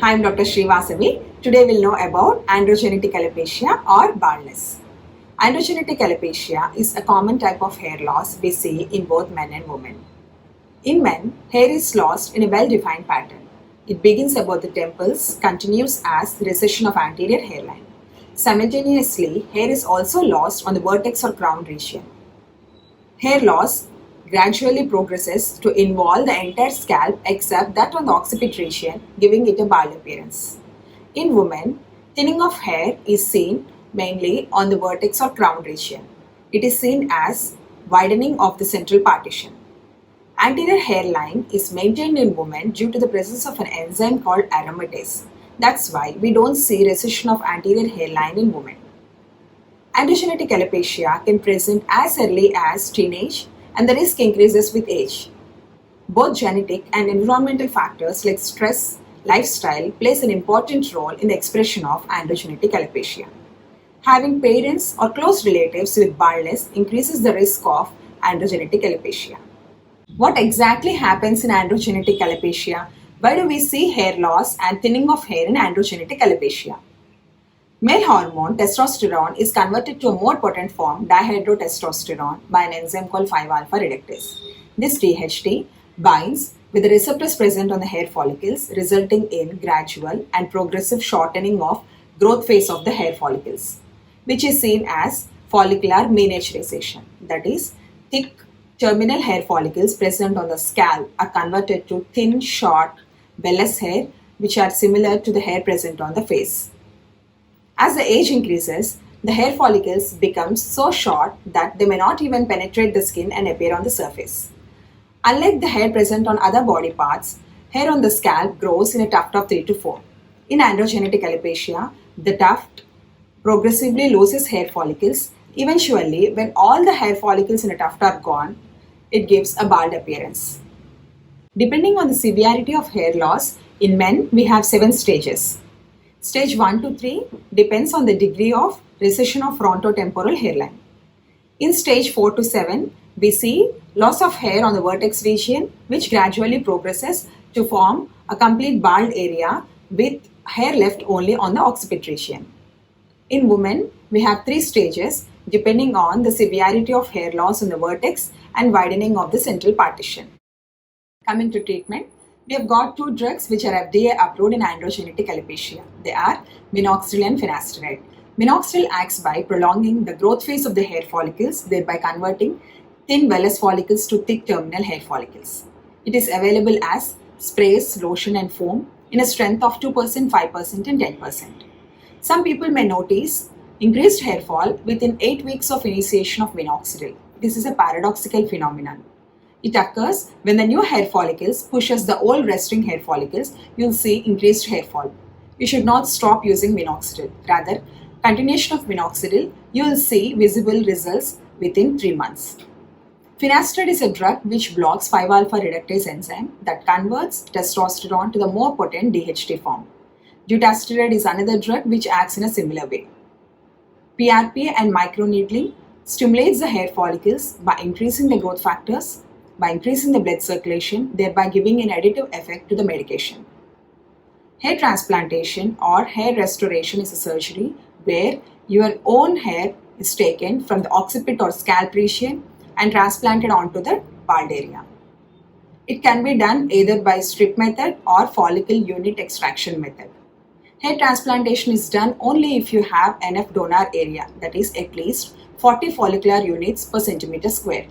Hi, I'm Dr. Srivasavi. Today we'll know about androgenetic alopecia or baldness. Androgenetic alopecia is a common type of hair loss we see in both men and women. In men, hair is lost in a well-defined pattern. It begins above the temples, continues as the recession of anterior hairline. Simultaneously, hair is also lost on the vertex or crown region. Hair loss gradually progresses to involve the entire scalp except that on the occipit region, giving it a bald appearance. In women, thinning of hair is seen mainly on the vertex or crown region. It is seen as widening of the central partition. Anterior hairline is maintained in women due to the presence of an enzyme called aromatase. That's why we don't see recession of anterior hairline in women. Androgenetic alopecia can present as early as teenage and the risk increases with age. Both genetic and environmental factors like stress, lifestyle plays an important role in the expression of androgenetic alopecia. Having parents or close relatives with baldness increases the risk of androgenetic alopecia. What exactly happens in androgenetic alopecia? Why do we see hair loss and thinning of hair in androgenetic alopecia? Male hormone testosterone is converted to a more potent form, dihydrotestosterone, by an enzyme called 5-alpha reductase. This DHT binds with the receptors present on the hair follicles, resulting in gradual and progressive shortening of growth phase of the hair follicles, which is seen as follicular miniaturization. That is, thick terminal hair follicles present on the scalp are converted to thin, short, vellus hair, which are similar to the hair present on the face. As the age increases, the hair follicles become so short that they may not even penetrate the skin and appear on the surface. Unlike the hair present on other body parts, hair on the scalp grows in a tuft of 3 to 4. In androgenetic alopecia, the tuft progressively loses hair follicles. Eventually, when all the hair follicles in a tuft are gone, it gives a bald appearance. Depending on the severity of hair loss, in men we have 7 stages. Stage 1 to 3 depends on the degree of recession of frontotemporal hairline. In stage 4 to 7, we see loss of hair on the vertex region, which gradually progresses to form a complete bald area with hair left only on the occipit region. In women, we have 3 stages depending on the severity of hair loss on the vertex and widening of the central partition. Coming to treatment, we have got 2 drugs which are FDA approved in androgenetic alopecia. They are minoxidil and finasteride. Minoxidil acts by prolonging the growth phase of the hair follicles, thereby converting thin vellus follicles to thick terminal hair follicles. It is available as sprays, lotion and foam in a strength of 2%, 5% and 10%. Some people may notice increased hair fall within 8 weeks of initiation of minoxidil. This is a paradoxical phenomenon. It occurs when the new hair follicles pushes the old resting hair follicles, you'll see increased hair fall. You should not stop using minoxidil. Rather, continuation of minoxidil, you will see visible results within 3 months. Finasteride is a drug which blocks 5-alpha reductase enzyme that converts testosterone to the more potent DHT form. Dutasteride is another drug which acts in a similar way. PRP and microneedling stimulates the hair follicles by increasing the growth factors, by increasing the blood circulation, thereby giving an additive effect to the medication. Hair transplantation or hair restoration is a surgery where your own hair is taken from the occipit or scalp region and transplanted onto the bald area. It can be done either by strip method or follicle unit extraction method. Hair transplantation is done only if you have enough donor area, that is at least 40 follicular units per centimeter square.